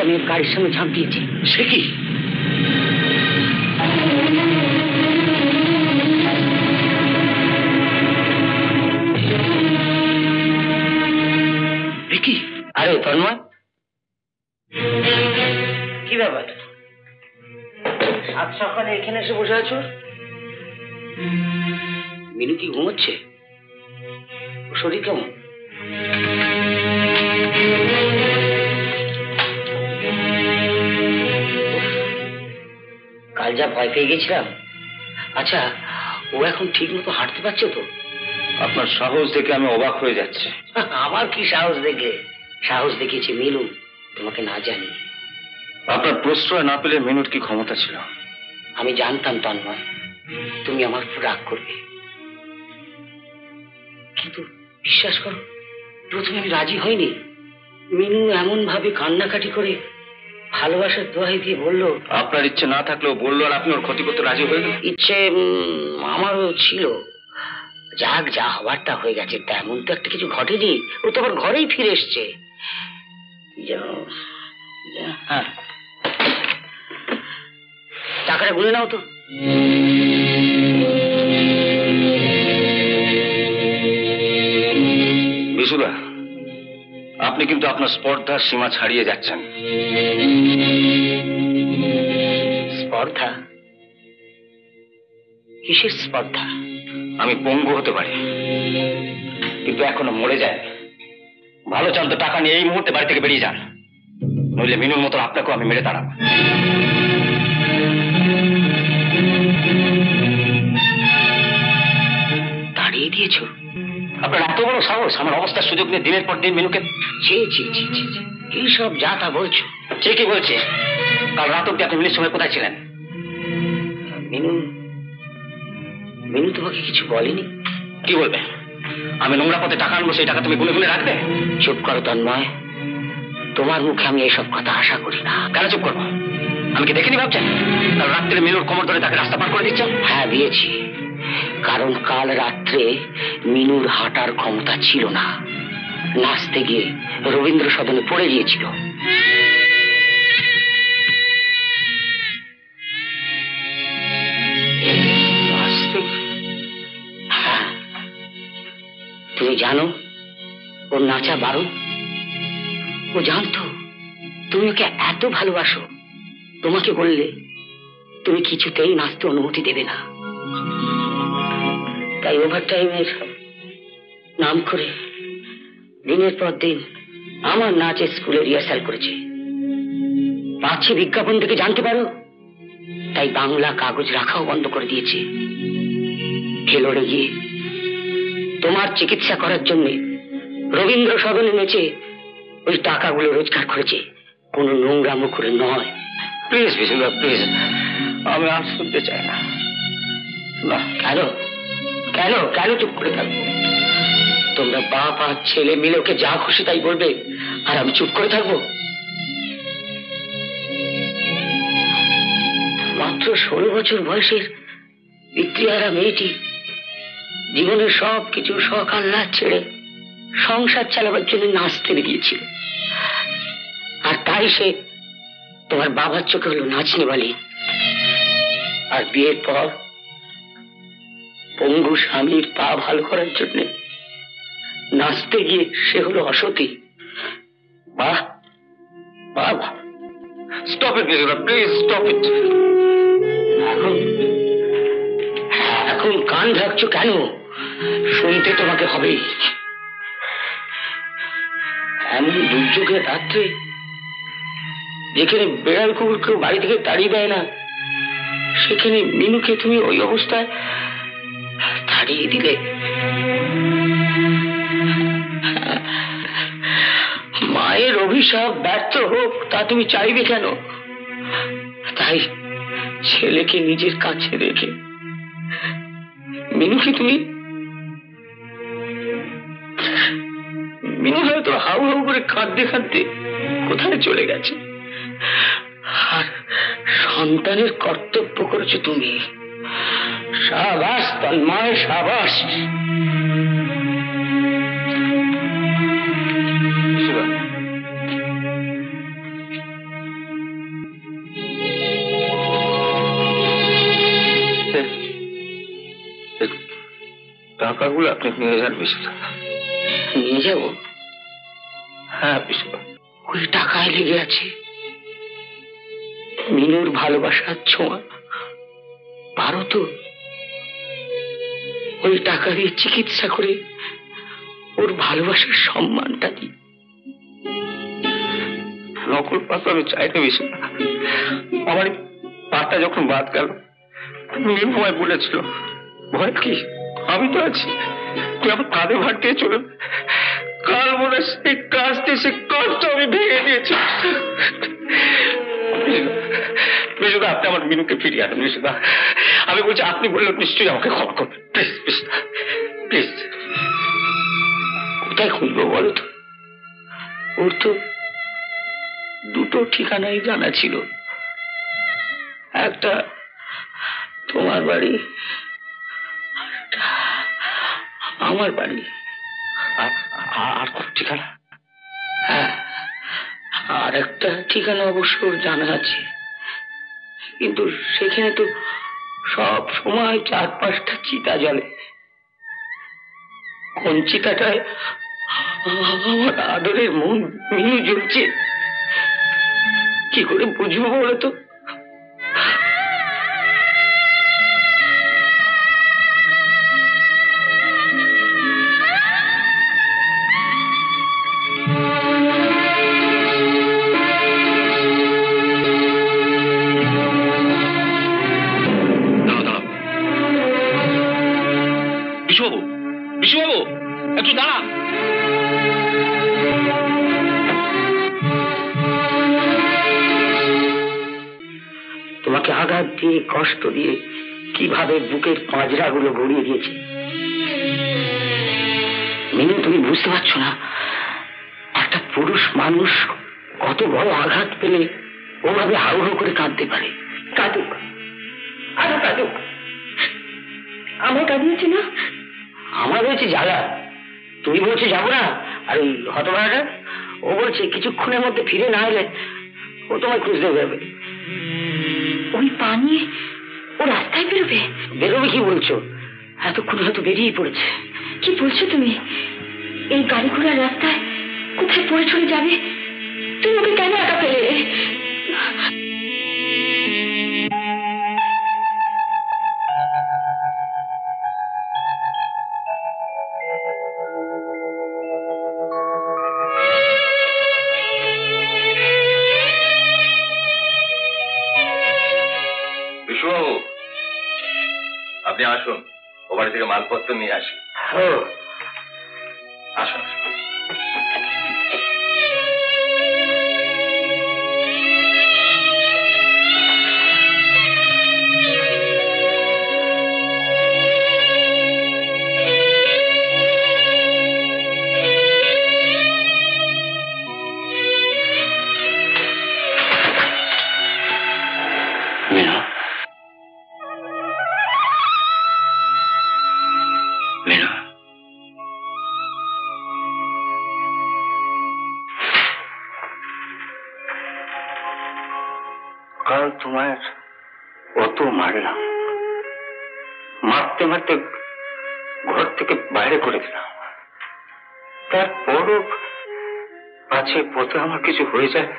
একটা মেয়ের গাড়ির সঙ্গে ঝাঁপ দিয়েছে। সে কি? কি? আরে তন্ময়, কি ব্যাপার? আজ সকালে এখানে এসে বসে আছো? মিনু কি ঘুমোচ্ছে? শরীর কেমন? কাল যা ভয় পেয়ে গেছিলাম। আচ্ছা, ও এখন ঠিক মতো হাঁটতে পারছে তো? আপনার সাহস দেখে আমি অবাক হয়ে যাচ্ছি। আমার কি সাহস দেখে? সাহস দেখিয়েছে মিনু, তোমাকে না জানি। আপনার প্রশ্রয় না পেলে মিনুর কি ক্ষমতা ছিল? আমি জানতাম তন্ময় তুমি আমার উপর রাগ করবে, কিন্তু বিশ্বাস করো, প্রথমে আমি রাজি হইনি। মিনু এমন ভাবে কান্নাকাটি করে ভালোবাসার দোহাই দিয়ে বলল। আপনার ইচ্ছে না থাকলেও বললো, আর আপনি ওর ক্ষতি করতে রাজি হয়ে গেলেন? ইচ্ছে আমারও ছিল। যাক, যা হওয়ারটা হয়ে গেছে, তেমন তো একটা কিছু ঘটেনি। ও তো আবার ঘরেই ফিরে এসছে। হ্যাঁ, টাকাটা গুনে নাও তো। বিশুদা, আপনি কিন্তু আপনার স্পর্ধার সীমা ছাড়িয়ে যাচ্ছেন। স্পর্ধা? কিসের স্পর্ধা? আমি পঙ্গু হতে পারি, কিন্তু এখনো মরে যায়। ভালো চাল তো টাকা নিয়ে এই মুহূর্তে বাড়ি থেকে বেরিয়ে যান, নইলে মিনুর মতো আপনাকেও আমি মেরে দাঁড়াবো। তাড়িয়ে দিয়েছো? আপনার এত বড় সাহস আমার অবস্থার সুযোগ নিয়ে দিনের পর দিন মিনুকে? কি সব যা তা বলছো? ঠিকই বলছে। কাল রাত অব্দি আপনি মিনুর সময় কোথায় ছিলেন? মিনু তোমাকে কিছু বলেনি? কি বলবে? আমি নোংরা পথে টাকা আনবো, সেই টাকা তুমি গুনে গুনে রাখবে? চুপ করো তন্ময়, তোমার মুখে আমি এসব কথা আশা করি না। কেন চুপ করবো? আমি কি দেখিনি ভাবছেন? কাল রাত্রে মিনুর কোমর ধরে তাকে রাস্তা পার করে দিচ্ছেন? হ্যাঁ, দিয়েছি। কারণ কাল রাত্রে মিনুর হাঁটার ক্ষমতা ছিল না। নাচতে গিয়ে রবীন্দ্র সদনে পড়ে গিয়েছিল। হ্যাঁ, তুমি জানো ওর নাচা বারণ। ও জানতো তুমি ওকে এত ভালোবাসো, তোমাকে বললে তুমি কিছুতেই নাচতে অনুমতি দেবে না। তাই ওভারটাইমের নাম করে দিনের পর দিন আমার নাচের স্কুলে রিহার্সাল করেছে। পাচ্ছে বিজ্ঞাপন থেকে জানতে পারো, তাই বাংলা কাগজ রাখাও বন্ধ করে দিয়েছে। ভেলোরে গিয়ে তোমার চিকিৎসা করার জন্য রবীন্দ্র সদনে নেচে ওই টাকাগুলো রোজগার করেছে, কোনো নোংরা মুখে নয়। প্লিজ বিশুদা, প্লিজ, আমি আর শুনতে চাই না। কেন কেন কেন চুপ করে থাকবো? তোমরা বাপ আর ছেলে মিলে ওকে যা খুশি তাই বলবে, আর আমি চুপ করে থাকবো? মাত্র 16 বছর বয়সের পিতৃহারা মেয়েটি জীবনের সব কিছু শখ আহ্লাদ ছেড়ে সংসার চালাবার জন্য নাচতে বেরিয়েছিল। আর তাই সে তোমার বাবার চোখে হলো নাচনি বলে। আর বিয়ের পর পঙ্গু স্বামীর পা ভালো করার জন্য নাচতে গিয়ে সে হলো অসতী। বাহ বাহ, স্টপ ইট বিশুদা, প্লিজ স্টপ ইট। এখন কান ঢাকছো কেন? শুনতে তোমাকে হবেই। এমন দুর্যোগের রাত্রে যেখানে বেড়াল কুকুর কেউ বাড়ি থেকে তাড়িয়ে দেয় না, সেখানে মিনুকে তুমি ওই অবস্থায় তাড়িয়ে দিলে। মায়ের অভিশাপ ব্যর্থ হোক তা তুমি চাইবে কেন? তাই ছেলেকে নিজের কাছে রেখে মিনুকে তুমি, মিনু হয়তো হাউ হাউ করে কাঁদতে কাঁদতে কোথায় চলে গেছে। আর সন্তানের কর্তব্য করেছো তুমি। সাবাস তন্ময়, সাবাস। টাকাগুলো আপনি নিয়ে যান বিশুদা। নিয়ে যাব? হ্যাঁ বিশুদা। ওই টাকায় লেগে আছে মিনুর ভালোবাসার ছোঁয়া। পারো তো ওই টাকা দিয়ে চিকিৎসা করে ওর ভালোবাসার সম্মানটা দি। নকল পাতা আমি চাইতে বিশুদা। আমার পাটা যখন বাদ গেল নির্ভয় বলেছিল, ভয় কি, আমি তো আছি, তুই আমার কাঁধে ভার দিয়ে চলে। কাল বলে সেই কাজটি, সে কাজটা আমি ভেঙে দিয়েছি। বিশুদা, আপনি আমার মিনুকে ফিরিয়ে আনেন বিশুদা। আমি বলছি, আপনি বললেন নিশ্চয়ই আমাকে ক্ষমা করবেন। প্লিজ বিশুদা, প্লিজ। কোথায় খুঁজবো বলো তো? ওর তো দুটো ঠিকানাই জানা ছিল, একটা তোমার বাড়ি, আমার বাড়ি। আর কোন ঠিকানা? হ্যাঁ, আর একটা ঠিকানা অবশ্য জানা আছে, কিন্তু সেখানে তো সব সময় 4-5টা চিতা জ্বলে। কোন চিতাটায় আমার আদরের মন মিনু জ্বলছে কি করে বুঝবো বলো তো? বিশুবাবু, বিশুবাবু, একটু দাঁড়ান। তোমাকে আঘাত দিয়ে, কষ্ট দিয়ে কিভাবে বুকের পাঁজরাগুলো গড়িয়ে দিয়েছে মিনু, তুমি বুঝতে পারছো না? একটা পুরুষ মানুষ কত বড় আঘাত পেলে ওভাবে হাউহু করে কাঁদতে পারে। কাঁদুক, আরো কাঁদুক। আমার কাঁদিয়েছি না? আমার হয়েছে জ্বালা, তুই বলছি যাবো না, আর ওই হতভাগা ও বলছে কিছুক্ষণের মধ্যে ফিরে না এলে ও তোমায় খুঁজতে যাবে। ওই পানি ও রাস্তায় বেরোবে? বেরোবে কি বলছো? এতক্ষণ হয়তো বেরিয়ে পড়েছে। কি বলছো তুমি? এই গাড়ি ঘোড়ার রাস্তায় কোথায় পড়ে চলে যাবে? তুমি ওকে কেন একা ফেলে? বিশুবাবু, আপনি আসুন, ও বাড়ি থেকে মালপত্র নিয়ে আসি। আসুন। মিনু, মিনু, কাল তোমার অত মারলাম, মারতে মারতে ঘর থেকে বাইরে করে দিলাম, তারপরও আছে পথে আমার কিছু হয়ে যায়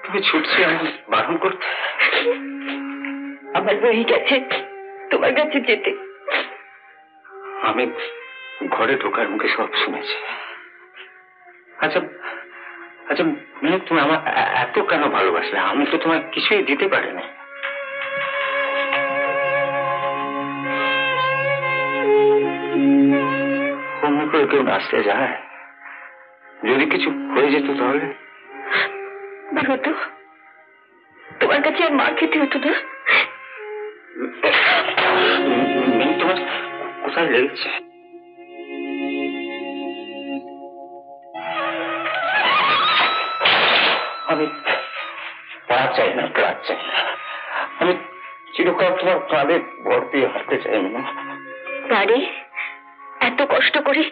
তুমি ছুটছি আমি বারণ করতে। আমার বই গেছে তোমার কাছে যেতে। আমি ঘরে ঢোকার মুখে সব শুনেছি। আচ্ছা আচ্ছা মিনু, তুমি আমার এত কেন ভালোবাসলে? আমি তো তোমার কিছুই দিতে পারিনি। অন্য করে কেউ নাচতে যায়? যদি কিছু হয়ে যেত তাহলে? হতো, তোমার কাছে আর মার খেতে হতো না। তোমার কোথায় লেগেছে? আমি পা চাই না, প্রাণ চাই না, আমি চিরকাল তোমার কাঁধে ভর দিয়ে হাঁটতে চাই না। বাড়ি এত কষ্ট করে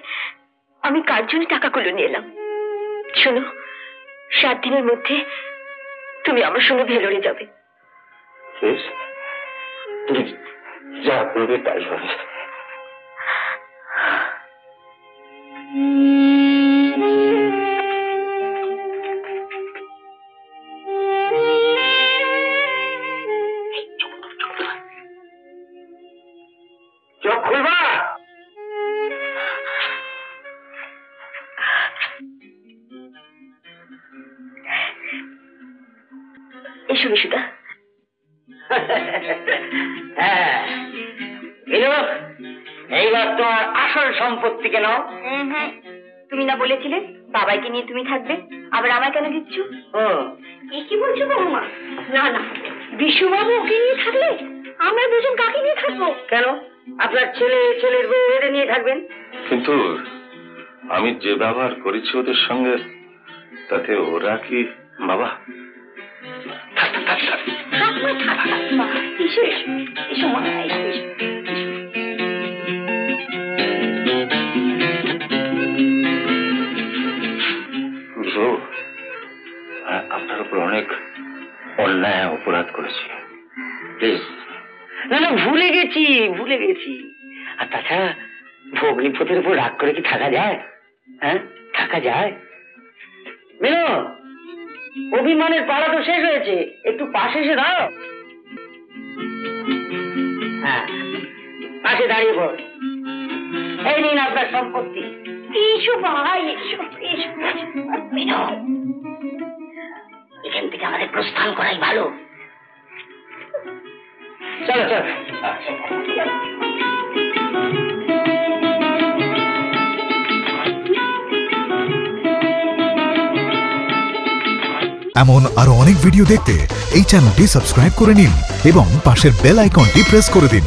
আমি কার জন্য টাকাগুলো নিয়ে এলাম? শোনো, 7 দিনের মধ্যে তুমি আমার সঙ্গে ভেলোরে যাবে। তুমি যা করবে তাই হবে। এসো বিশুদা। হ্যাঁ বিনু, এইবার তোমার আসল সম্পত্তিকে নাও। তুমি না বলেছিলে বাবাইকে নিয়ে তুমি থাকবে, আবার আমায় কেন দিচ্ছ? কি বলছো বৌমা? না না, বিশুবাবু ওকে নিয়ে থাকলে আমরা দুজন কাকে নিয়ে থাকবো? কেন, আপনার ছেলে ছেলের বউ এদের নিয়ে থাকবেন। কিন্তু আমি যে ব্যবহার করেছি ওদের সঙ্গে, তাতে ওরা কি বাবা? আপনার উপর অনেক অন্যায় অপরাধ করেছি, প্লিজ। না না, ভুলে গেছি। আর তাছাড়া ভগ্নিপতির উপর রাগ করে কি থাকা যায়? হ্যাঁ, থাকা যায়? মেনো, অভিমানের পালা তো শেষ হয়েছে, একটু পাশে এসে দাও। হ্যাঁ, পাশে দাঁড়িয়ে পড়। এই নিন আপনার সম্পত্তি। এসো ভাই, এসো এসো। মেনো, এখান থেকে আমাদের প্রস্থান করাই ভালো। চলো চলো। এমন আরো অনেক ভিডিও দেখতে এই চ্যানেলটি সাবস্ক্রাইব করে নিন এবং পাশের বেল আইকনটি প্রেস করে দিন।